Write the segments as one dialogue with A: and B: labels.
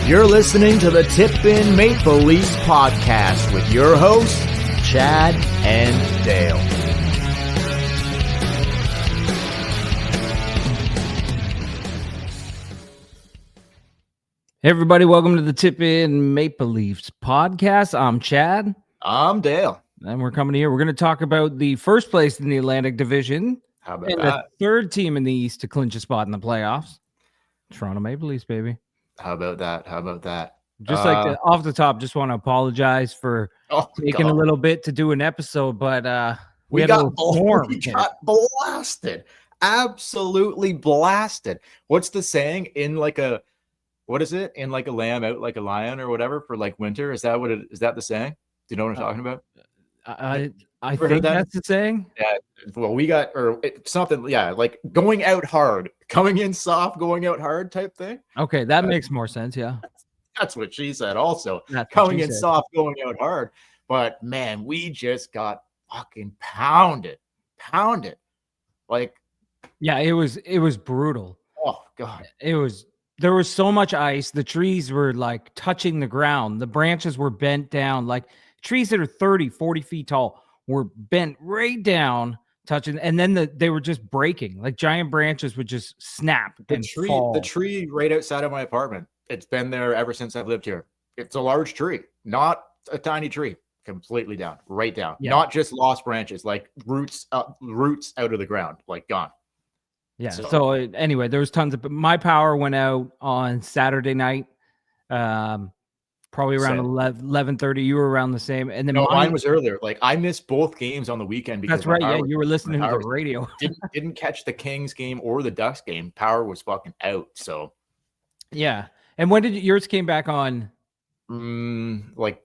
A: You're listening to the Tip In Maple Leafs podcast with your hosts, Chad and Dale.
B: Hey everybody, welcome to the Tip In Maple Leafs podcast. I'm Chad.
A: I'm Dale.
B: And we're coming here. We're going to talk about the first place in the Atlantic Division.
A: How about
B: and
A: that?
B: The third team in the East to clinch a spot in the playoffs. Toronto Maple Leafs, baby.
A: How about that?
B: Just off the top, just want to apologize for taking a little bit to do an episode, but we got
A: blasted. Absolutely blasted. What's the saying? In like a lamb, out like a lion, or whatever for like winter? Is that the saying? Do you know what I'm talking about?
B: I think that's the saying.
A: Yeah. Well, we got something. Yeah, like going out hard, coming in soft, going out hard type thing.
B: Okay, that makes more sense. Yeah,
A: that's what she said. Also, coming in soft, going out hard. But man, we just got fucking pounded. Like,
B: yeah, it was brutal.
A: Oh God,
B: there was so much ice. The trees were like touching the ground. The branches were bent down. Like trees that are 30, 40 feet tall were bent right down, touching. And then they were just breaking. Like giant branches would just snap and fall.
A: The tree right outside of my apartment. It's been there ever since I've lived here. It's a large tree, not a tiny tree. Completely down, right down. Yeah. Not just lost branches, like roots out of the ground, like gone.
B: Yeah. So anyway, there was tons of. My power went out on Saturday night, probably around 11:30. You were around the same, and then
A: mine was earlier. Like I missed both games on the weekend because
B: that's right. Yeah, you were listening to the radio.
A: didn't catch the Kings game or the Ducks game. Power was fucking out. So
B: yeah. And when did yours came back on?
A: Like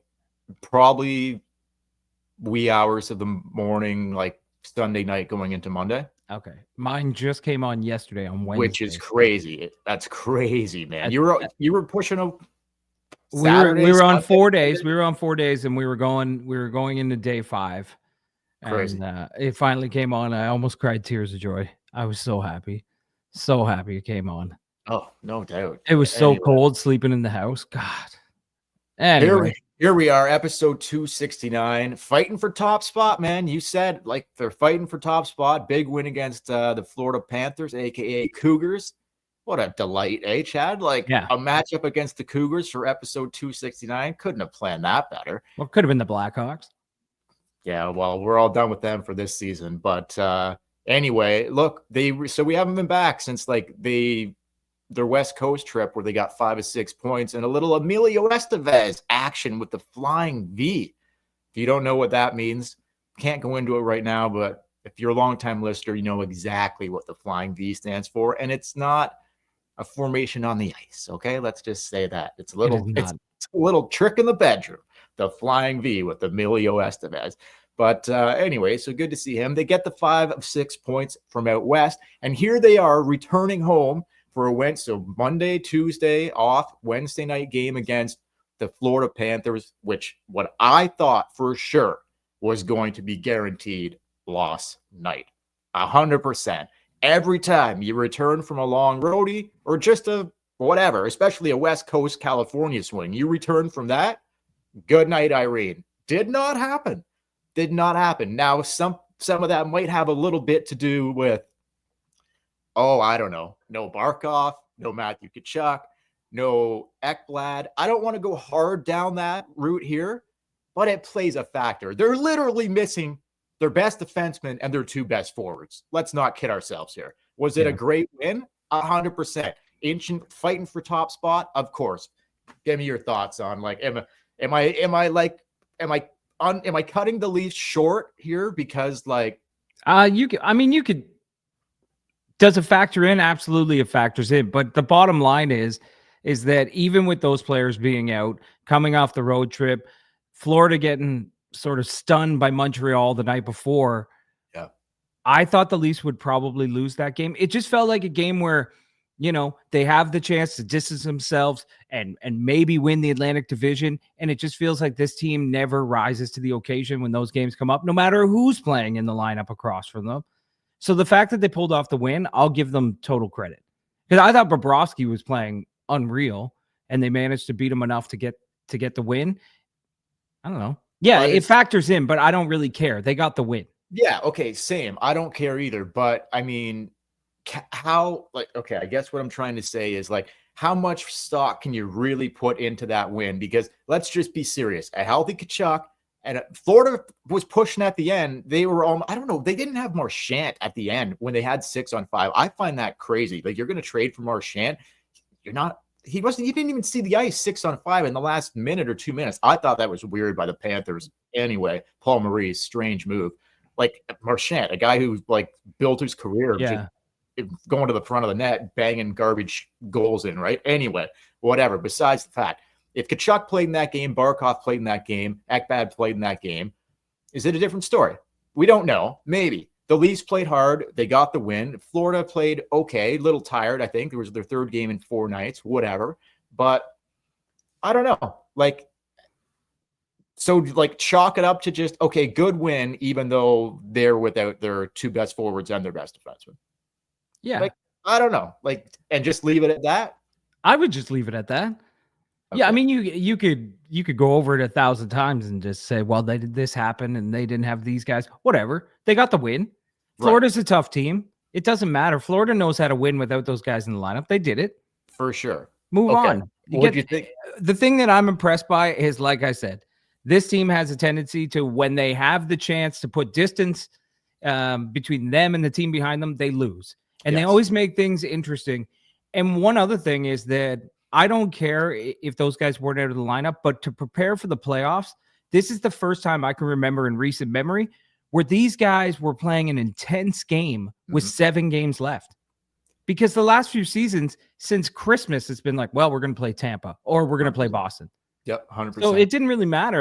A: probably wee hours of the morning, like Sunday night going into Monday.
B: Okay. Mine just came on yesterday on Wednesday.
A: Which is crazy. That's crazy, man. You were pushing a
B: Saturday, we were on 4 days. We were on 4 days and we were going into day 5.
A: Crazy.
B: And it finally came on. I almost cried tears of joy. I was so happy. So happy it came on.
A: Oh, no doubt.
B: It was so cold sleeping in the house. God. Anyway.
A: Here we are, episode 269, fighting for top spot, man. You said like they're fighting for top spot. Big win against the Florida Panthers, aka Cougars. What a delight, eh, Chad? Like a matchup against the Cougars for episode 269. Couldn't have planned that better.
B: Well, it could have been the Blackhawks.
A: Yeah, well, we're all done with them for this season. But anyway, look, we haven't been back since like their West Coast trip where they got 5 or 6 points and a little Emilio Estevez action with the Flying V. If you don't know what that means, can't go into it right now, but if you're a longtime listener, you know exactly what the Flying V stands for. And it's not a formation on the ice. Okay. Let's just say that it's a little trick in the bedroom, the Flying V with Emilio Estevez. But anyway, so good to see him. They get the 5 of 6 points from out West. And here they are returning home for a win. So Monday, Tuesday off, Wednesday night game against the Florida Panthers, which what I thought for sure was going to be guaranteed loss night. 100%. Every time you return from a long roadie or just a whatever, especially a West Coast California swing, you return from that, good night, Irene. Did not happen. Now, some of that might have a little bit to do with I don't know. No Barkov, no Matthew Tkachuk, no Ekblad. I don't want to go hard down that route here, but it plays a factor. They're literally missing their best defenseman and their 2 best forwards. Let's not kid ourselves here. Was it a great win? 100%. Ancient fighting for top spot? Of course. Give me your thoughts on like, am I cutting the Leafs short here because like
B: you could. Does it factor in? Absolutely, it factors in. But the bottom line is that even with those players being out, coming off the road trip, Florida getting sort of stunned by Montreal the night before, I thought the Leafs would probably lose that game. It just felt like a game where, they have the chance to distance themselves and maybe win the Atlantic Division. And it just feels like this team never rises to the occasion when those games come up, no matter who's playing in the lineup across from them. So the fact that they pulled off the win, I'll give them total credit. Because I thought Bobrovsky was playing unreal. and they managed to beat them enough to get the win. I don't know. Yeah, it factors in, but I don't really care. They got the win.
A: Yeah. Okay. Same. I don't care either. But I mean, okay, I guess what I'm trying to say is like, how much stock can you really put into that win? Because let's just be serious. A healthy Tkachuk and Florida was pushing at the end. They were all, I don't know. They didn't have Marchand at the end when they had 6-on-5. I find that crazy. Like, you're going to trade for Marchand. You didn't even see the ice 6-on-5 in the last minute or 2 minutes. I thought that was weird by the Panthers. Anyway, Paul Maurice, strange move. Like Marchand, a guy who like built his career just going to the front of the net, banging garbage goals in, right? Anyway, whatever. Besides the fact, if Tkachuk played in that game, Barkov played in that game, Ekblad played in that game, is it a different story? We don't know. Maybe. The Leafs played hard. They got the win. Florida played okay, a little tired, I think. It was their third game in 4 nights, whatever. But I don't know. Like, so like chalk it up to just, okay, good win, even though they're without their 2 best forwards and their best defenseman.
B: Yeah.
A: Like, I don't know. Like, and just leave it at that.
B: I would just leave it at that. Okay. Yeah, I mean, you could go over it 1,000 times and just say, well, they did this happen and they didn't have these guys. Whatever. They got the win. Florida's a tough team. It doesn't matter. Florida knows how to win without those guys in the lineup. They did it.
A: For sure.
B: Move on.
A: What do you think?
B: The thing that I'm impressed by is, like I said, this team has a tendency to, when they have the chance to put distance between them and the team behind them, they lose. And they always make things interesting. And one other thing is that I don't care if those guys weren't out of the lineup, but to prepare for the playoffs, this is the first time I can remember in recent memory where these guys were playing an intense game with 7 games left. Because the last few seasons, since Christmas, it's been like, well, we're going to play Tampa or we're going to play Boston.
A: Yep, 100%.
B: So it didn't really matter.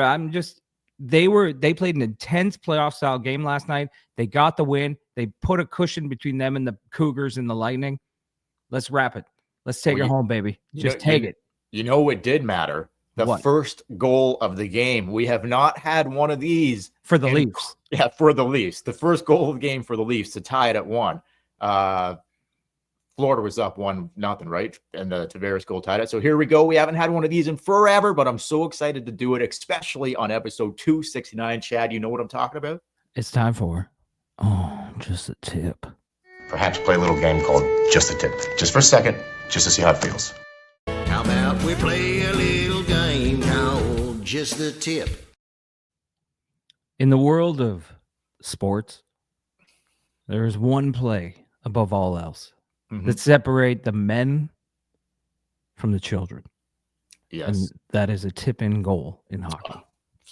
B: They played an intense playoff style game last night. They got the win. They put a cushion between them and the Cougars and the Lightning. Let's wrap it. Let's take it home, baby. Just take it.
A: You know what did matter? The first goal of the game. We have not had one of these
B: for the Leafs.
A: Yeah, for the Leafs. The first goal of the game for the Leafs to tie it at 1. Florida was up 1-0, right? And the Tavares goal tied it. So here we go. We haven't had one of these in forever, but I'm so excited to do it, especially on episode 269. Chad, you know what I'm talking about?
B: It's time for just a tip.
C: Perhaps play a little game called Just a Tip. Just for a second, just to see how it feels.
D: How about we play a little game called Just a Tip?
B: In the world of sports, there is one play above all else that separate the men from the children.
A: Yes.
B: And that is a tip-in goal in hockey.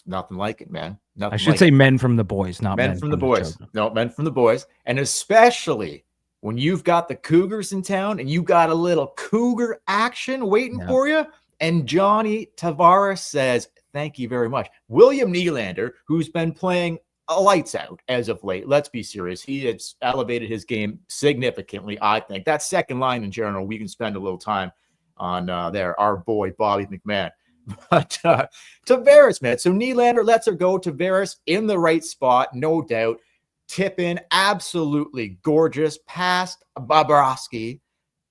A: Nothing like it, man.
B: I should say men from the boys, not
A: men from the boys. No, men from the boys. And especially when you've got the Cougars in town and you got a little Cougar action waiting for you. And Johnny Tavares says, thank you very much. William Nylander, who's been playing lights out as of late. Let's be serious. He has elevated his game significantly, I think. That second line in general, we can spend a little time on there. Our boy, Bobby McMahon. But Tavares, man. So Nylander lets her go. Tavares in the right spot, no doubt. Tip in, absolutely gorgeous. Past Bobrovsky.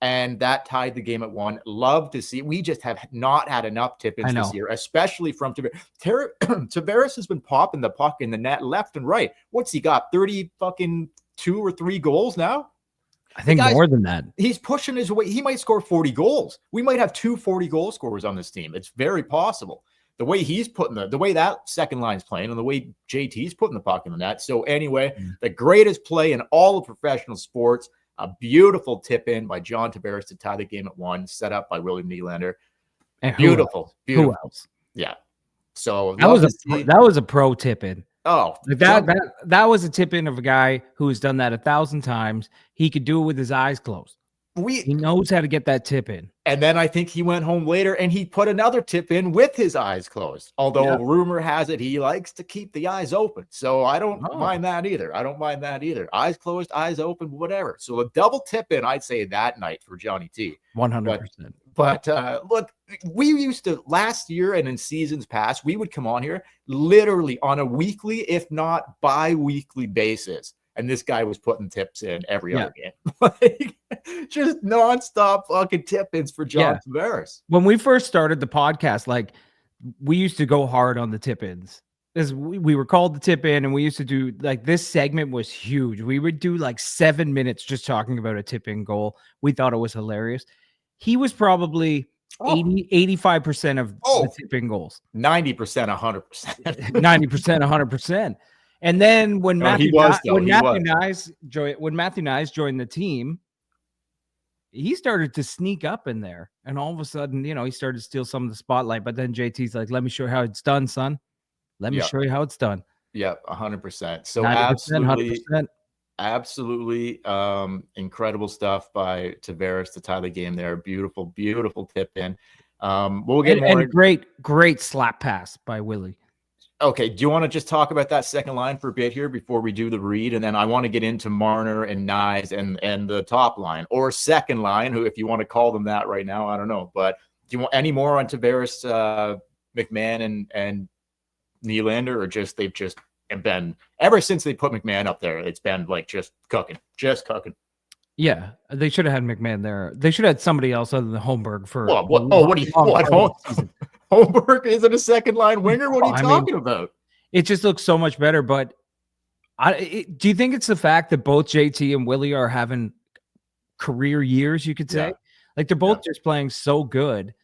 A: And that tied the game at 1. Love to see. We just have not had enough tip-ins this year, especially from Tavares. Tavares has been popping the puck in the net left and right. What's he got? 30 fucking 2 or 3 goals now?
B: I think more than that.
A: He's pushing his way. He might score 40 goals. We might have 2 40-goal scorers on this team. It's very possible. The way he's putting the way that second line's playing and the way JT's putting the puck in the net. So anyway, the greatest play in all of professional sports. A beautiful tip in by John Tavares to tie the game at 1, set up by William Nylander.
B: And
A: beautiful.
B: Who else?
A: Yeah. So
B: that was a pro tip in.
A: Oh,
B: that was a tip in of a guy who has done that 1,000 times. He could do it with his eyes closed. He knows how to get that tip in.
A: And then I think he went home later and he put another tip in with his eyes closed. Although rumor has it he likes to keep the eyes open. So I don't mind that either. Eyes closed, eyes open, whatever. So a double tip in, I'd say that night for Johnny T.
B: 100%.
A: But look, we used to last year and in seasons past, we would come on here literally on a weekly, if not bi-weekly basis and this guy was putting tips in every
B: Yeah.
A: other game. Like, just nonstop fucking tip-ins for John Tavares.
B: When we first started the podcast, like, we used to go hard on the tip-ins. As we were called the tip in, and we used to do, like, this segment was huge. We would do like 7 minutes just talking about a tip-in goal. We thought it was hilarious. He was probably 85% of the tip-in goals.
A: 90%, 100%.
B: 90%, 100%. And then when Matthew Nyes joined the team, he started to sneak up in there, and all of a sudden, he started to steal some of the spotlight. But then JT's like, "Let me show you how it's done, son. Let me show you how it's done."
A: Yep, 100%. So
B: 90%, 100%.
A: Absolutely incredible stuff by Tavares to tie the game there. Beautiful, beautiful tip in. We'll get more.
B: And great slap pass by Willie.
A: Okay, do you want to just talk about that second line for a bit here before we do the read? And then I want to get into Marner and Nyes and the top line, or second line, who, if you want to call them that right now, I don't know. But do you want any more on Tavares, McMahon, and Nylander, or they've just been, ever since they put McMahon up there, it's been like just cooking.
B: Yeah, they should have had McMahon there. They should have had somebody else other than Holmberg for.
A: Holmberg isn't a second line winger? What are you talking about?
B: It just looks so much better. But do you think it's the fact that both JT and Willie are having career years, you could say? Like, they're both just playing so good.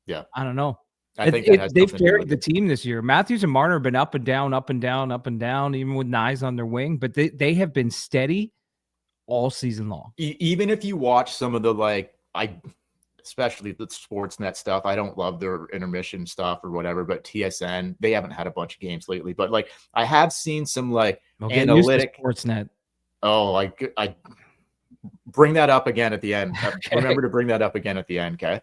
A: Yeah.
B: I don't know.
A: I think
B: they've carried the team this year. Matthews and Marner have been up and down, up and down, up and down, even with Nyes on their wing. But they have been steady all season long.
A: Even if you watch some of the, especially the Sportsnet stuff, I don't love their intermission stuff or whatever, but TSN, they haven't had a bunch of games lately. But I have seen some analytic
B: Sportsnet.
A: Oh, I bring that up again at the end. Okay. Remember to bring that up again at the end, okay?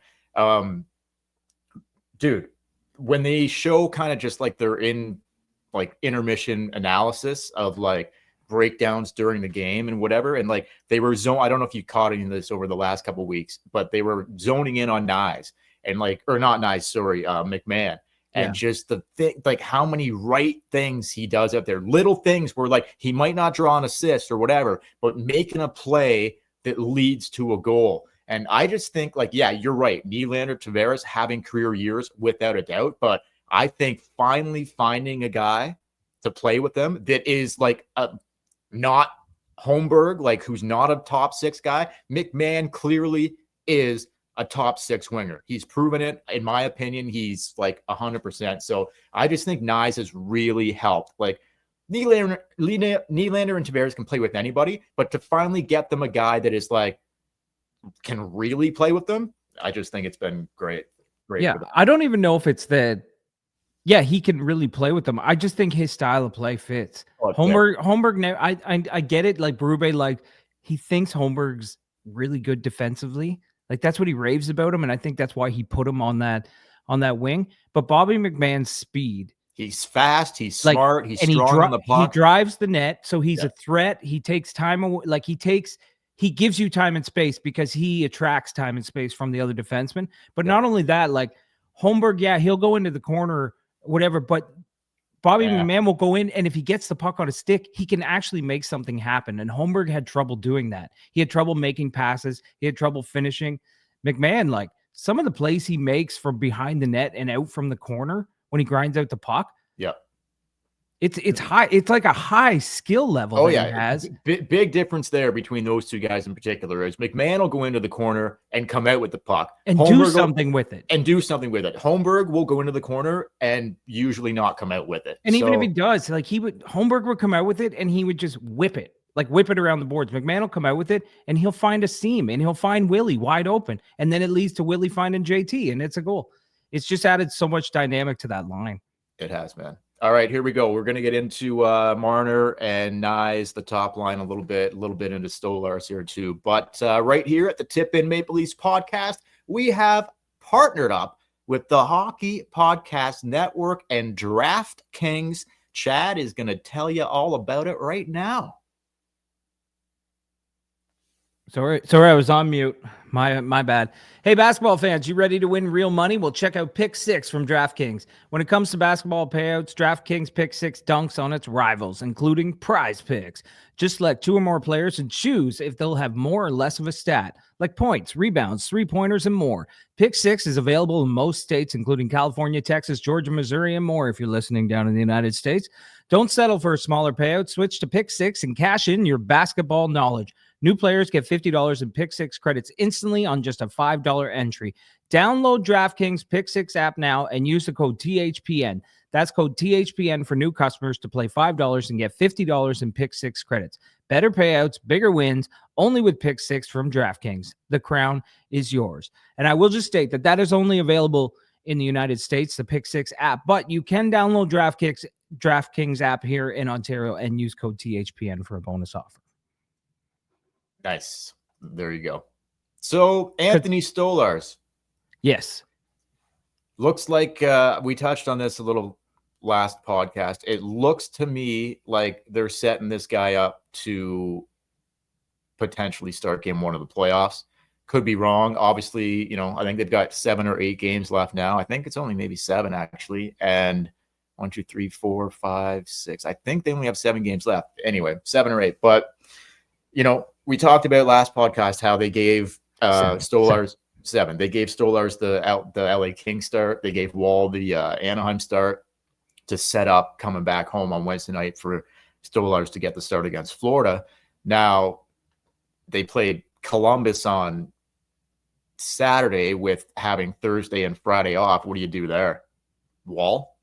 A: Dude, when they show kind of just they're in intermission analysis of breakdowns during the game and whatever, and they were I don't know if you caught any of this over the last couple of weeks, but they were zoning in on Nyes and or not Nyes, sorry, McMahon, and just the thing, how many right things he does out there, little things where he might not draw an assist or whatever, but making a play that leads to a goal. And I just think you're right. Nylander, Tavares having career years without a doubt, but I think finally finding a guy to play with them that is not Holmberg, who's not a top six guy. McMahon clearly is a top six winger. He's proven it. In my opinion, he's 100%. So I just think Nyes has really helped. Nylander and Tavares can play with anybody, but to finally get them a guy that is can really play with them, I just think it's been great.
B: Yeah, I don't even know if it's that. Yeah, he can really play with them. I just think his style of play fits. Holmberg. I get it. Berube, he thinks Holmberg's really good defensively. That's what he raves about him, and I think that's why he put him on that wing. But Bobby McMahon's speed.
A: He's fast. He's smart. He's strong on the puck.
B: He drives the net, so he's a threat. He takes time away. He gives you time and space because he attracts time and space from the other defensemen. But not only that, Holmberg, he'll go into the corner, whatever, but Bobby McMahon will go in, and if he gets the puck on a stick, he can actually make something happen. And Holmberg had trouble doing that. He had trouble making passes. He had trouble finishing. McMahon, some of the plays he makes from behind the net and out from the corner when he grinds out the puck.
A: Yeah.
B: It's high. It's a high skill level. He has
A: big difference there between those two guys in particular. Is McMahon will go into the corner and come out with the puck
B: and do something with it.
A: Holmberg will go into the corner and usually not come out with it.
B: And even if he does, Holmberg would come out with it and he would just whip it around the boards. McMahon will come out with it and he'll find a seam and he'll find Willie wide open, and then it leads to Willie finding JT, and it's a goal. It's just added so much dynamic to that line.
A: It has, man. All right, here we go. We're going to get into Marner and Nyes, the top line a little bit into Stolarz here too. But right here at the Tip In Maple Leafs podcast, we have partnered up with the Hockey Podcast Network and DraftKings. Chad is going to tell you all about it right now.
B: Sorry, I was on mute. My bad. Hey, basketball fans, you ready to win real money? Well, check out Pick 6 from DraftKings. When it comes to basketball payouts, DraftKings Pick 6 dunks on its rivals, including Prize Picks. Just select 2 or more players and choose if they'll have more or less of a stat, like points, rebounds, 3-pointers, and more. Pick 6 is available in most states, including California, Texas, Georgia, Missouri, and more if you're listening down in the United States. Don't settle for a smaller payout. Switch to Pick 6 and cash in your basketball knowledge. New players get $50 in Pick 6 credits instantly on just a $5 entry. Download DraftKings Pick 6 app now and use the code THPN. That's code THPN for new customers to play $5 and get $50 in Pick 6 credits. Better payouts, bigger wins, only with Pick 6 from DraftKings. The crown is yours. And I will just state that that is only available in the United States, the Pick 6 app, but you can download DraftKings app here in Ontario and use code THPN for a bonus offer.
A: Nice. There you go. So Anthony Stolarz.
B: Yes.
A: Looks like we touched on this a little last podcast. It looks to me like they're setting this guy up to potentially start game 1 of the playoffs. Could be wrong. Obviously, I think they've got 7 or 8 games left now. I think it's only maybe 7 actually. And 1, 2, 3, 4, 5, 6. I think they only have 7 games left. Anyway, 7 or 8. But, we talked about last podcast how they gave Stolarz 7. They gave Stolarz the LA Kings start. They gave Wall the Anaheim start to set up coming back home on Wednesday night for Stolarz to get the start against Florida. Now, they played Columbus on Saturday with having Thursday and Friday off. What do you do there? Wall?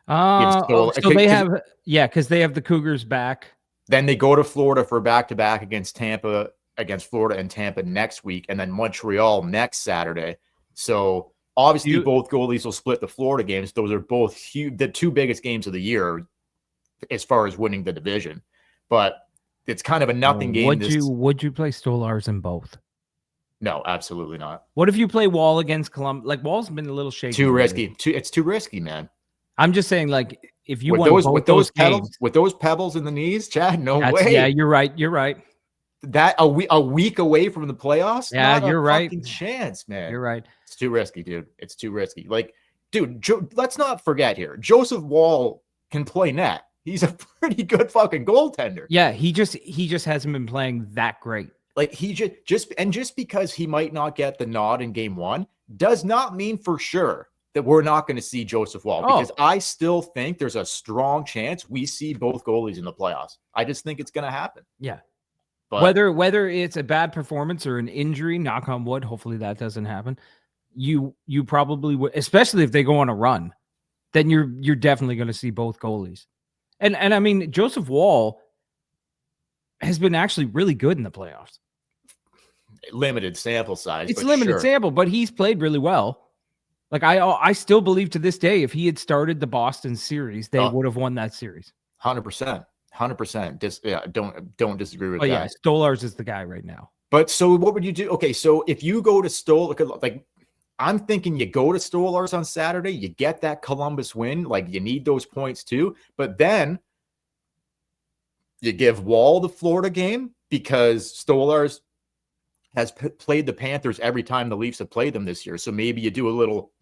B: So they have, because they have the Cougars back.
A: Then they go to Florida for back-to-back against Florida and Tampa next week, and then Montreal next Saturday. So obviously both goalies will split the Florida games. Those are both huge, the 2 biggest games of the year as far as winning the division. But it's kind of a nothing game.
B: Would you play Stolarz in both?
A: No, absolutely not.
B: What if you play Wall against Columbus? Like, Wall's been a little shaky.
A: Too risky. It's too risky, man.
B: I'm just saying, like, if you
A: with
B: want
A: those pebbles in the knees, Chad, no way.
B: Yeah, you're right.
A: That a week away from the playoffs?
B: Yeah,
A: not
B: you're
A: a
B: right.
A: Fucking chance, man.
B: You're right.
A: It's too risky, dude. It's too risky. Like, dude, let's not forget here. Joseph Wall can play net. He's a pretty good fucking goaltender.
B: Yeah, he just hasn't been playing that great.
A: Like, he just because he might not get the nod in game 1 does not mean for sure that we're not going to see Joseph Wall, because I still think there's a strong chance we see both goalies in the playoffs. I just think it's going to happen.
B: Yeah.
A: But
B: whether it's a bad performance or an injury, knock on wood, hopefully that doesn't happen. You probably would, especially if they go on a run, then you're definitely going to see both goalies. And I mean, Joseph Wall has been actually really good in the playoffs.
A: Limited sample size.
B: It's limited sample, but he's played really well. Like, I still believe to this day, if he had started the Boston series, they would have won that series.
A: 100%. 100%. Don't disagree with that.
B: Yeah, Stolarz is the guy right now.
A: But so what would you do? Okay, so if you go to Stolarz, like, I'm thinking you go to Stolarz on Saturday, you get that Columbus win, like, you need those points too. But then you give Wall the Florida game because Stolarz has played the Panthers every time the Leafs have played them this year. So maybe you do a little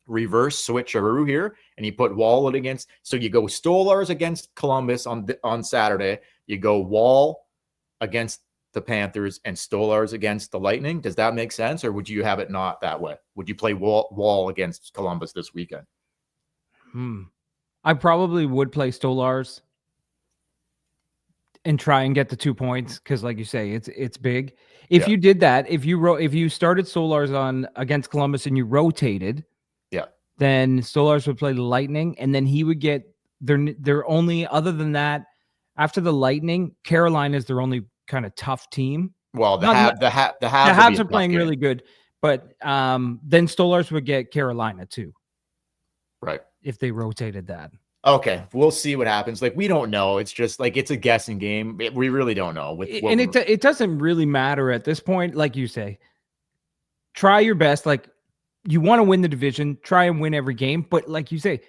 A: reverse switcheroo here and you put Wall against. So you go Stolarz against Columbus on Saturday. You go Wall against the Panthers and Stolarz against the Lightning. Does that make sense? Or would you have it not that way? Would you play Wall against Columbus this weekend?
B: I probably would play Stolarz and try and get the 2 points, because, like you say, it's big. If you did that, if you started Stolarz on against Columbus and you rotated, then Stolarz would play the Lightning, and then he would get their only, other than that, after the Lightning, Carolina is their only kind of tough team.
A: Well, the Habs
B: are playing really good, but then Stolarz would get Carolina too,
A: right?
B: If they rotated that.
A: Okay, we'll see what happens. Like, we don't know. It's just like, it's a guessing game. We really don't know.
B: It doesn't really matter at this point. Like you say, try your best. Like, you want to win the division, try and win every game. But like you say,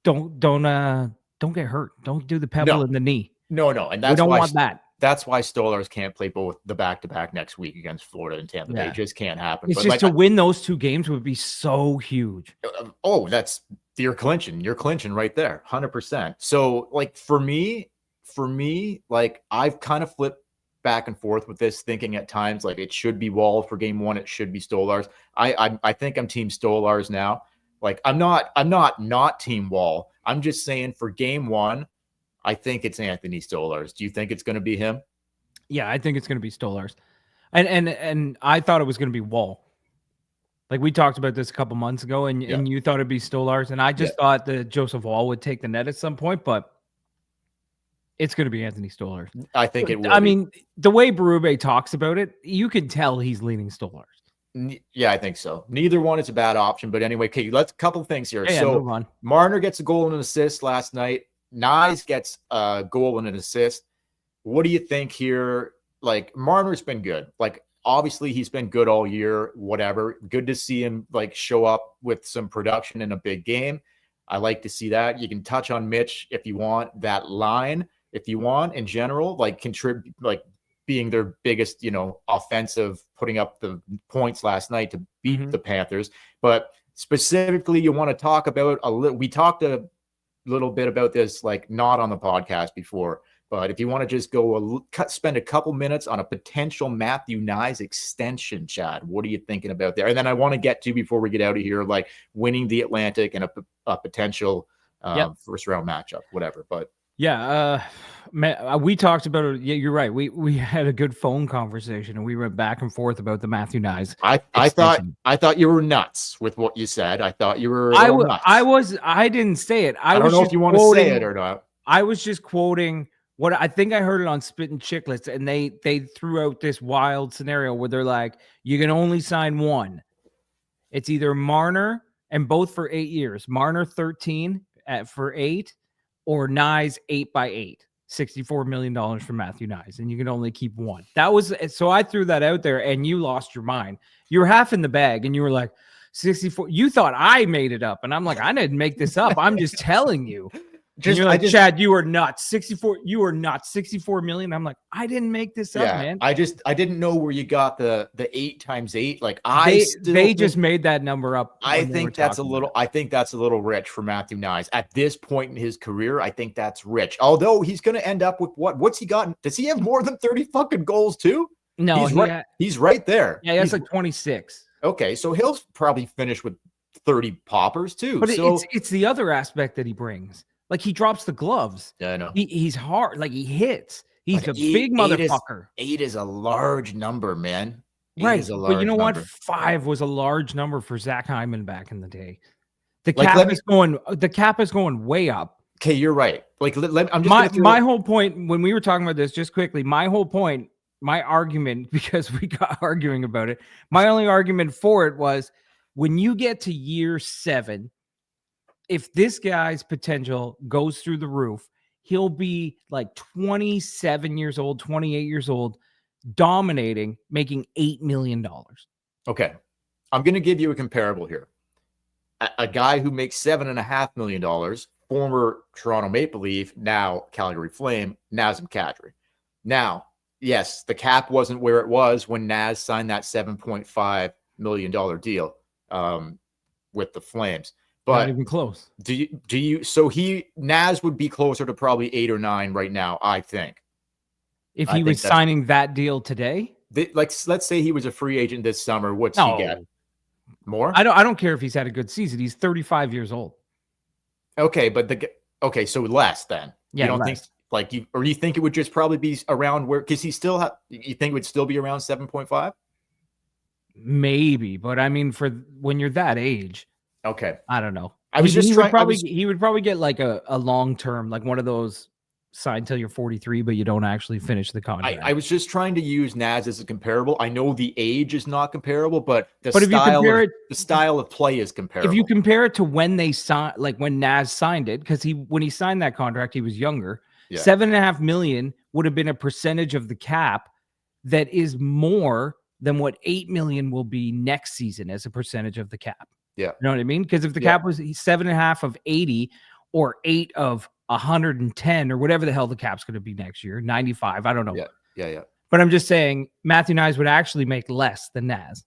B: don't get hurt. Don't do the pebble in the knee.
A: No, and
B: we don't want that.
A: that's why Stolarz can't play both the back-to-back next week against Florida and Tampa Bay.
B: Yeah.
A: It just can't happen.
B: It's
A: But
B: just
A: like,
B: to win those 2 games would be so huge.
A: that's you're clinching right there, 100%. So like for me, like I've kind of flipped back and forth with this, thinking at times like it should be Wall for game 1, it should be Stolarz. I think I'm team Stolarz now. Like I'm not team Wall. I'm just saying for game 1, I think it's Anthony Stolarz. Do you think it's going to be him?
B: Yeah, I think it's going to be Stolarz. And I thought it was going to be Wall. Like we talked about this a couple months ago, and you thought it'd be Stolarz, and I just thought that Joseph Wall would take the net at some point, but it's going to be Anthony Stolarz.
A: I think it will.
B: I mean, the way Berube talks about it, you can tell he's leaning Stolarz.
A: Yeah, I think so. Neither one is a bad option, but anyway, okay, let's a couple things here.
B: Yeah,
A: so
B: move on.
A: Marner gets a goal and an assist last night. Nyes gets a goal and an assist. What do you think here? Like Marner's been good. Like obviously he's been good all year, whatever. Good to see him like show up with some production in a big game. I like to see that. You can touch on Mitch if you want, that line if you want in general, like contribute, like being their biggest, offensive, putting up the points last night to beat the Panthers. But specifically, you want to talk about we talked a little bit about this, like not on the podcast before, but if you want to just go spend a couple minutes on a potential Matthew Nyes extension, Chad, what are you thinking about there? And then I want to get to, before we get out of here, like winning the Atlantic and a potential first round matchup, whatever. But
B: yeah, we talked about it. Yeah, you're right. We had a good phone conversation and we went back and forth about the Matthew Nyes.
A: I thought you were nuts with what you said. I thought you were nuts.
B: I didn't say it.
A: I don't know if you want to say it or not.
B: I was just quoting what I think I heard it on Spit and Chicklets, and they threw out this wild scenario where they're like, you can only sign one. It's either Marner, and both for 8 years. Marner 13 for 8, or Nyes 8x8. $64 million for Matthew Nyes, and you can only keep one. That was so I threw that out there, and you lost your mind. You were half in the bag, and you were like, 64. You thought I made it up, and I'm like, I didn't make this up. I'm just telling you. You're like, Chad, you are nuts. 64. You are nuts. 64 million. I'm like, I didn't make this up, man.
A: I didn't know where you got the 8 times 8. Like
B: they just made that number up.
A: I think that's a little rich for Matthew Nyes at this point in his career. I think that's rich. Although he's going to end up with what's he gotten? Does he have more than 30 fucking goals too?
B: No,
A: he's right there.
B: Yeah, he has like 26.
A: Okay, so he'll probably finish with 30 poppers too.
B: But it's the other aspect that he brings. Like he drops the gloves.
A: Yeah, I know.
B: He's hard. Like he hits. He's
A: but
B: a big motherfucker.
A: 8 is a large number, man.
B: Right. But you know what? 5 was a large number for Zach Hyman back in the day. The cap is going way up.
A: Okay, you're right. Like I'm just
B: my whole point when we were talking about this, just quickly, my argument, because we got arguing about it, my only argument for it was when you get to year 7, if this guy's potential goes through the roof, he'll be like 27 years old, 28 years old, dominating, making $8 million.
A: Okay. I'm going to give you a comparable here. A guy who makes $7.5 million, former Toronto Maple Leaf, now Calgary Flame, Nazem Kadri. Now, yes, the cap wasn't where it was when Naz signed that $7.5 million deal with the Flames. But
B: not even close.
A: So Naz would be closer to probably 8 or 9 right now, I think.
B: If he was signing that deal today?
A: Let's say he was a free agent this summer, what's he get? More?
B: I don't care if he's had a good season. He's 35 years old.
A: Okay, but so less then.
B: Yeah,
A: you don't think you think it would just probably be around where, because you think it would still be around 7.5?
B: Maybe, but I mean, for when you're that age.
A: Okay.
B: I don't know. He would probably get like a long term, like one of those signed till you're 43, but you don't actually finish the contract.
A: I was just trying to use Naz as a comparable. I know the age is not comparable, but the style of play is comparable.
B: If you compare it to when they signed, like when Naz signed it, because when he signed that contract, he was younger. Yeah. $7.5 million would have been a percentage of the cap that is more than what $8 million will be next season as a percentage of the cap.
A: Yeah.
B: You know what I mean? Because if the cap was 7.5 of 80 or 8 of 110 or whatever the hell the cap's going to be next year, 95. I don't know.
A: Yeah.
B: But I'm just saying Matthew Nyes would actually make less than Naz.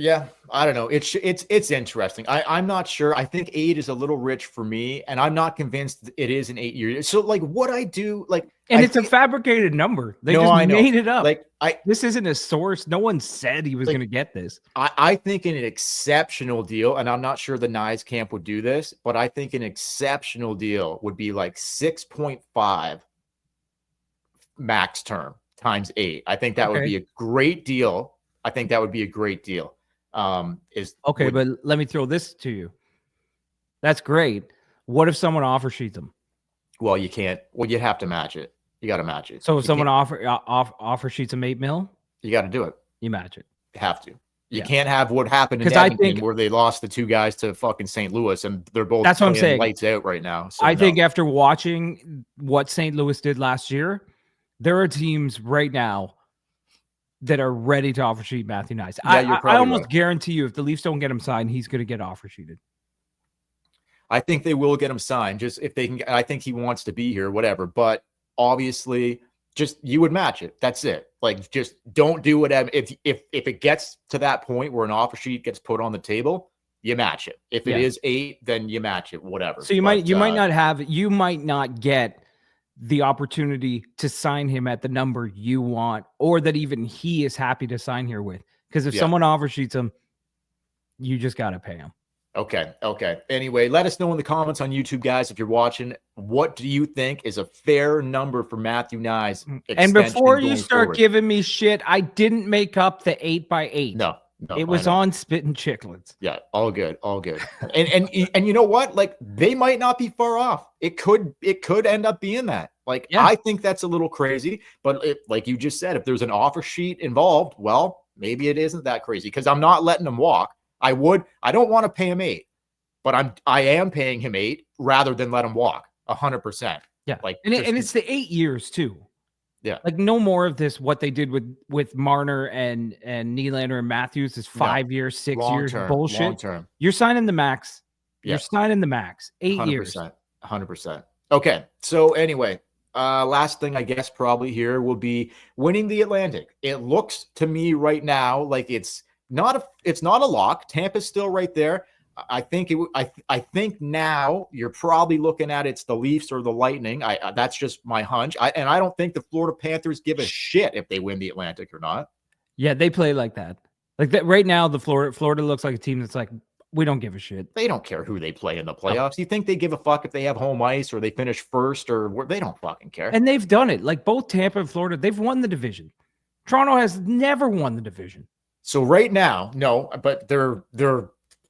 A: Yeah, I don't know. It's interesting. I'm not sure. I think 8 is a little rich for me, and I'm not convinced it is an 8 year. So like what I do, like,
B: and it's a fabricated number. They just made it up.
A: Like
B: this isn't a source. No one said he was going to get this.
A: I think an exceptional deal, and I'm not sure the Nyes camp would do this, but I think an exceptional deal would be like 6.5 max term times 8. I think that would be a great deal. I think that would be a great deal. But
B: let me throw this to you. That's great. What if someone offer sheets them?
A: Well, you can't. Well, you have to match it. You got to match it.
B: So if someone offer sheets them $8 million,
A: you got to do it.
B: You match it.
A: You have to. You can't have what happened in Edmonton where they lost the 2 guys to fucking St. Louis, and they're both
B: that's what I'm saying.
A: Lights out right now. So
B: I think after watching what St. Louis did last year, there are teams right now that are ready to offer sheet Matthew Nyes.
A: Yeah,
B: I almost guarantee you if the Leafs don't get him signed, he's going to get offer sheeted.
A: I think they will get him signed just if they can. I think he wants to be here, whatever. But obviously, just you would match it. That's it. Like, just don't do whatever. If it gets to that point where an offer sheet gets put on the table, you match it. If it is 8, then you match it. Whatever.
B: So you might not get the opportunity to sign him at the number you want, or that even he is happy to sign here with. Because if someone offer sheets him, you just got to pay him.
A: Okay. Anyway, let us know in the comments on YouTube, guys, if you're watching. What do you think is a fair number for Matthew Nyes?
B: And before you start giving me shit, I didn't make up the 8x8.
A: No,
B: it was on Spittin' Chicklets.
A: Yeah, all good. and you know what? Like, they might not be far off. It could end up being that. Like, I think that's a little crazy, but like you just said, if there's an offer sheet involved, well, maybe it isn't that crazy, because I'm not letting him walk. I don't want to pay him 8, but I am paying him 8 rather than let him walk 100%.
B: Yeah. Like, and it's the 8 years too.
A: Yeah.
B: Like, no more of this. What they did with Marner and Nylander and Matthews is 5 years, 6 years bullshit.
A: Long term.
B: You're signing the max.
A: Yeah.
B: You're signing the max. 8 years.
A: 100%. Okay. So anyway, last thing I guess probably here will be winning the Atlantic. It looks to me right now like it's not a lock. Tampa's still right there. I think I think now you're probably looking at it's the Leafs or the Lightning. That's just my hunch. And I don't think the Florida Panthers give a shit if they win the Atlantic or not.
B: Yeah, they play like that. Like that right now, the Florida looks like a team that's like, we don't give a shit.
A: They don't care who they play in the playoffs. You think they give a fuck if they have home ice or they finish first or they don't fucking care.
B: And they've done it. Like both Tampa and Florida, they've won the division. Toronto has never won the division.
A: So right now, no, but they're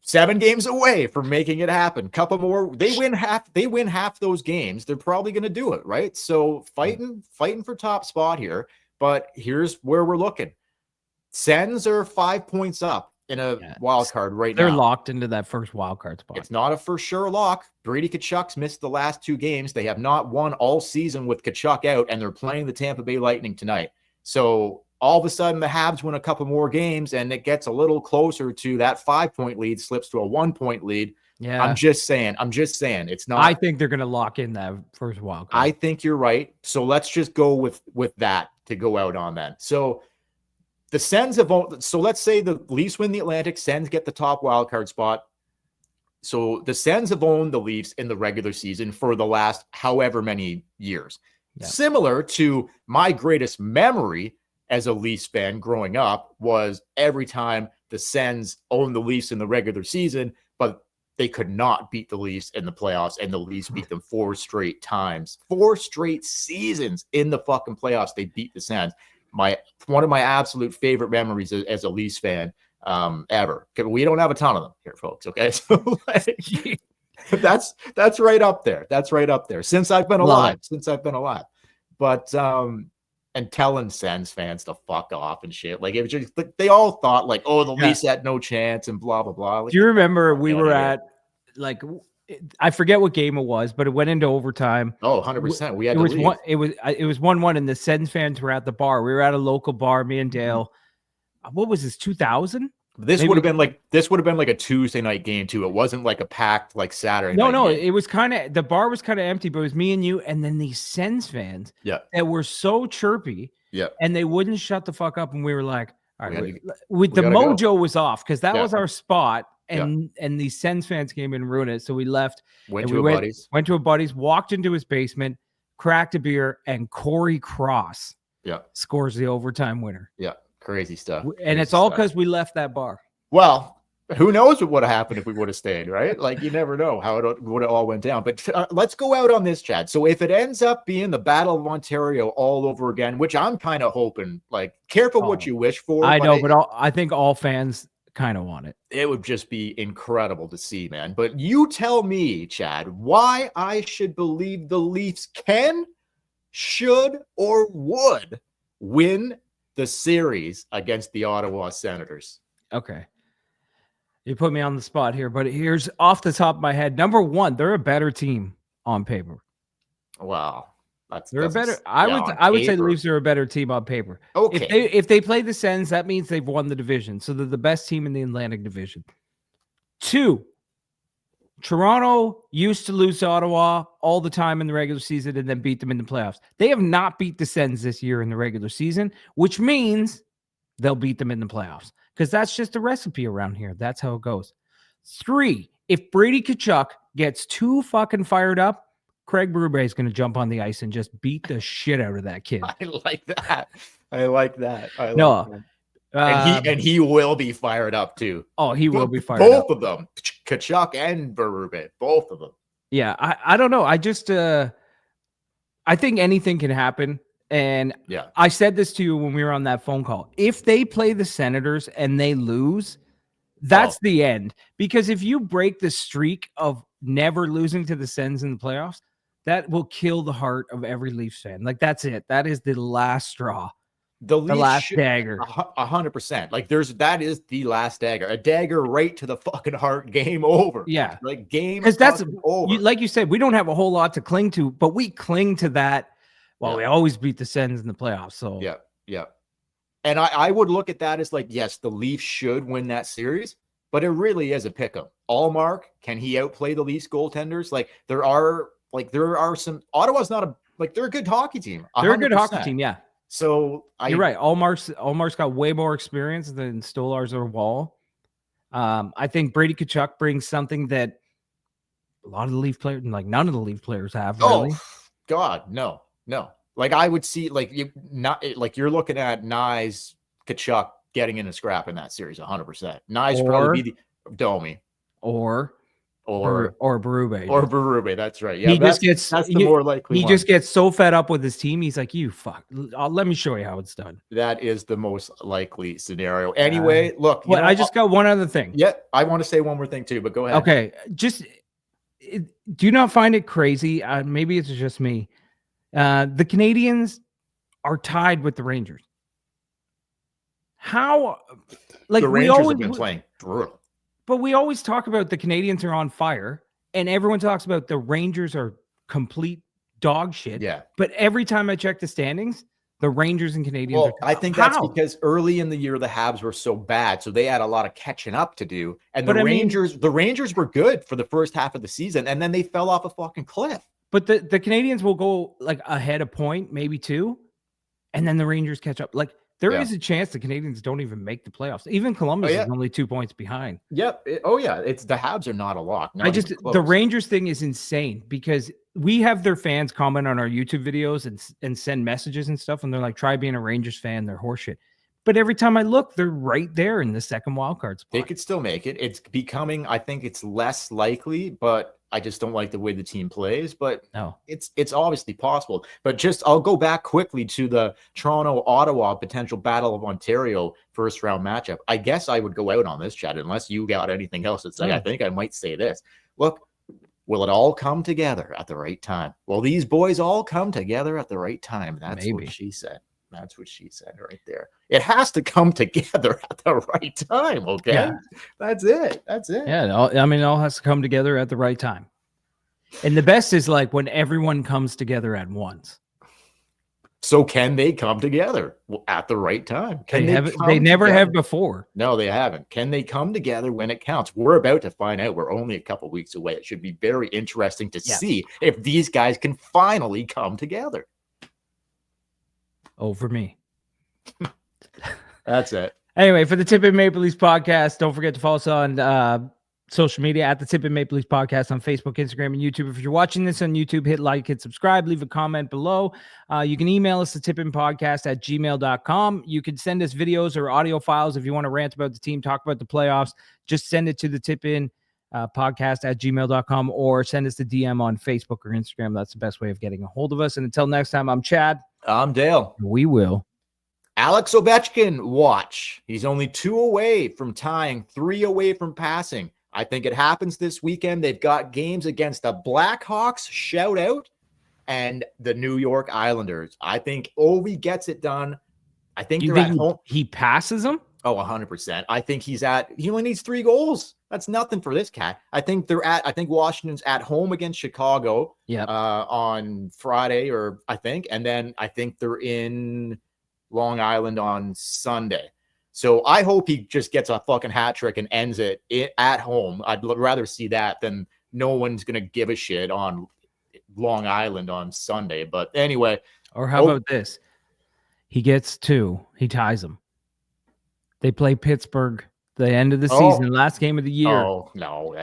A: 7 games away from making it happen. Couple more, they win half those games. They're probably going to do it, right? So fighting for top spot here. But here's where we're looking. Sens are 5 points up in a wild card right now.
B: They're locked into that first wild card spot.
A: It's not a for sure lock. Brady Tkachuk's missed the last 2 games. They have not won all season with Tkachuk out, and they're playing the Tampa Bay Lightning tonight. So all of a sudden, the Habs win a couple more games, and it gets a little closer to that 5-point lead, slips to a 1-point lead.
B: Yeah,
A: I'm just saying. It's not.
B: I think they're going to lock in that first wild card.
A: I think you're right. So let's just go with that to go out on that. So the Sens have. So let's say the Leafs win the Atlantic. Sens get the top wild card spot. So the Sens have owned the Leafs in the regular season for the last however many years. Yeah. Similar to my greatest memory as a Leafs fan growing up was every time the Sens owned the Leafs in the regular season, but they could not beat the Leafs in the playoffs, and the Leafs beat them 4 straight times. 4 straight seasons in the fucking playoffs, they beat the Sens. One of my absolute favorite memories as a Leafs fan ever. We don't have a ton of them here, folks, okay? So that's right up there. That's right up there. Since I've been alive. But and telling Sens fans to fuck off and shit. Like, it was just like they all thought like, oh, the Leafs had no chance and blah blah blah. Like,
B: do you remember we were at like, I forget what game it was, but it went into overtime.
A: Oh, 100%. We had
B: it was leave. It was 1-1, and the Sens fans were at the bar. We were at a local bar, me and Dale. What was this, 2000?
A: This would have been like a Tuesday night game too. It wasn't like a packed like Saturday night.
B: No,
A: game.
B: it was kind of, the bar was kind of empty, but it was me and you, and then these Sens fans that were so chirpy, and they wouldn't shut the fuck up, and we were like, all right, the mojo was off because that was our spot, and these Sens fans came in and ruined it, so we left. Went to a buddy's, walked into his basement, cracked a beer, and Corey Cross scores the overtime winner.
A: Yeah. Crazy stuff.
B: And it's all because we left that bar.
A: Well, who knows what would have happened if we would have stayed, right? Like, you never know how it would have all went down. But let's go out on this, Chad. So if it ends up being the Battle of Ontario all over again, which I'm kind of hoping, like, careful what you wish for.
B: I know, but I think all fans kind of want it.
A: It would just be incredible to see, man. But you tell me, Chad, why I should believe the Leafs can, should, or would win the series against the Ottawa Senators.
B: Okay. You put me on the spot here, but here's off the top of my head. Number one, they're a better team on paper.
A: Wow.
B: They're a better. I would say the Leafs are a better team on paper.
A: Okay.
B: If they play the Sens, that means they've won the division. So they're the best team in the Atlantic Division. 2, Toronto used to lose to Ottawa all the time in the regular season and then beat them in the playoffs. They have not beat the Sens this year in the regular season, which means they'll beat them in the playoffs because that's just the recipe around here. That's how it goes. 3, if Brady Tkachuk gets too fucking fired up, Craig Berube is going to jump on the ice and just beat the shit out of that kid.
A: I like that. And he will be fired up too.
B: Oh, he will be fired
A: both
B: up.
A: Of them, Tkachuk and Berube, both of them.
B: Yeah, I don't know. I just I think anything can happen. And I said this to you when we were on that phone call. If they play the Senators and they lose, that's the end. Because if you break the streak of never losing to the Sens in the playoffs, that will kill the heart of every Leafs fan. Like, that's it. That is the last straw. The last dagger.
A: 100%. Like, that is the last dagger. A dagger right to the fucking heart. Game over.
B: Yeah.
A: Like, game
B: because that's
A: over.
B: Like you said, we don't have a whole lot to cling to, but we cling to that. Well, we always beat the Sens in the playoffs. So
A: yeah. And I would look at that as like, yes, the Leafs should win that series, but it really is a pick 'em. Allmark, can he outplay the Leafs goaltenders? Like, there are some. Ottawa's not they're a good hockey team. 100%.
B: They're a good hockey team, yeah.
A: So
B: you're right. Allmark's got way more experience than Stolarz or Wall. I think Brady Tkachuk brings something that a lot of the Leaf players, like none of the Leaf players have. Really.
A: Oh God, no. Like, I would see you're looking at Nyes, Tkachuk getting in a scrap in that series 100%. Nyes probably be the Domi
B: or Berube.
A: Or Berube, that's right. Yeah,
B: that's
A: the more likely.
B: He just gets so fed up with his team. He's like, "You fuck, let me show you how it's done."
A: That is the most likely scenario. Anyway, look.
B: I just got one other thing.
A: Yeah, I want to say one more thing too, but go ahead.
B: Okay, do you not find it crazy? Maybe it's just me. The Canadians are tied with the Rangers. How? Like,
A: the Rangers have been playing brutal.
B: But we always talk about the Canadians are on fire, and everyone talks about the Rangers are complete dog shit.
A: Yeah.
B: But every time I check the standings, the Rangers and Canadians are
A: I think that's because early in the year the Habs were so bad, so they had a lot of catching up to do. And the Rangers were good for the first half of the season, and then they fell off a fucking cliff.
B: But the Canadians will go like ahead a point, maybe 2, and then the Rangers catch up. Like, there is a chance the Canadians don't even make the playoffs. Even Columbus is only 2 points behind.
A: Yep. It's the Habs are not a lock.
B: The Rangers thing is insane because we have their fans comment on our YouTube videos and send messages and stuff. And they're like, try being a Rangers fan. They're horseshit. But every time I look, they're right there in the second wild card spot.
A: They could still make it. It's becoming, I think it's less likely, but I just don't like the way the team plays, but it's obviously possible. But I'll go back quickly to the Toronto-Ottawa potential Battle of Ontario first round matchup. I guess I would go out on this, Chad, unless you got anything else to say. I think I might say this. Look, will it all come together at the right time? Will these boys all come together at the right time? That's what she said. That's what she said right there. It has to come together at the right time, okay? Yeah. That's it.
B: Yeah, it all has to come together at the right time. And the best is like when everyone comes together at once.
A: So can they come together at the right time? Can
B: they never have before.
A: No, they haven't. Can they come together when it counts? We're about to find out. We're only a couple weeks away. It should be very interesting to see if these guys can finally come together.
B: Over me.
A: That's it.
B: Anyway, for the Tip in Maple Leafs podcast, don't forget to follow us on social media at the Tip in Maple Leafs podcast on Facebook, Instagram, and YouTube. If you're watching this on YouTube, hit like, hit subscribe, leave a comment below. You can email us at tipinpodcast@gmail.com. You can send us videos or audio files if you want to rant about the team, talk about the playoffs. Just send it to the tipin podcast@gmail.com or send us the DM on Facebook or Instagram. That's the best way of getting a hold of us. And until next time, I'm Chad.
A: I'm Dale.
B: We will.
A: Alex Ovechkin, watch. He's only 2 away from tying, 3 away from passing. I think it happens this weekend. They've got games against the Blackhawks, shout out, and the New York Islanders. I think Ovi gets it done. I think they're at home.
B: He passes them?
A: Oh, 100%. I think he only needs 3 goals. That's nothing for this cat. I think Washington's at home against Chicago on Friday, and then I think they're in Long Island on Sunday. So I hope he just gets a fucking hat trick and ends it at home. I'd rather see that than no one's going to give a shit on Long Island on Sunday. But anyway.
B: Or how about this? He gets 2. He ties them. They play Pittsburgh the end of the season, last game of the year.
A: Oh, no.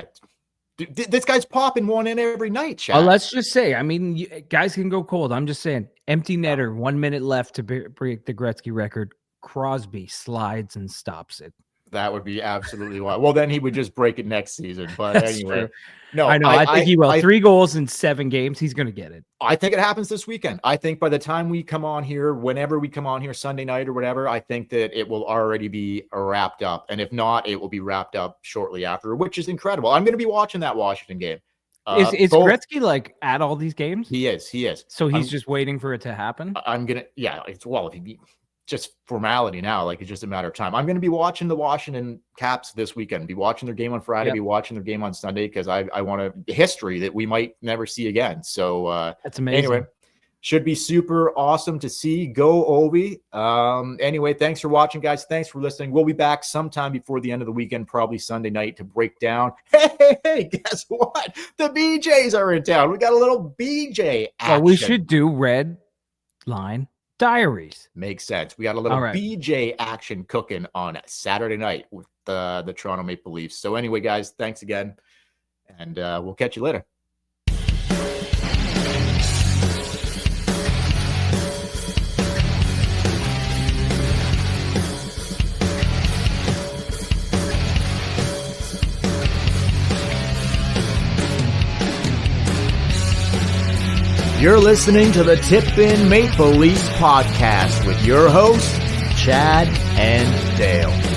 A: This guy's popping one in every night, Chad.
B: Well, let's just say, I mean, guys can go cold. I'm just saying, empty netter, 1 minute left to break the Gretzky record. Crosby slides and stops it.
A: That would be absolutely wild. Well, then he would just break it next season. But anyway,
B: true. No, I know. I think he will. 3 goals in 7 games. He's going to get it.
A: I think it happens this weekend. I think by the time we come on here, whenever we come on here, Sunday night or whatever, I think that it will already be wrapped up. And if not, it will be wrapped up shortly after, which is incredible. I'm going to be watching that Washington game.
B: Is Gretzky like at all these games?
A: He is.
B: So he's just waiting for it to happen?
A: If he just formality now, like it's just a matter of time. I'm going to be watching the Washington Caps this weekend, be watching their game on Friday, be watching their game on Sunday, because I want a history that we might never see again. So
B: that's amazing.
A: Anyway, should be super awesome to see. Go Ovi. Anyway, thanks for watching, guys. Thanks for listening. We'll be back sometime before the end of the weekend, probably Sunday night, to break down. Hey, guess what? The BJs are in town. We got a little BJ action.
B: Well, we should do Red Line Diaries.
A: Makes sense. We got a little BJ action cooking on Saturday night with the Toronto Maple Leafs. So anyway, guys, thanks again, and we'll catch you later. You're listening to the Tip in Maple Leafs podcast with your hosts, Chad and Dale.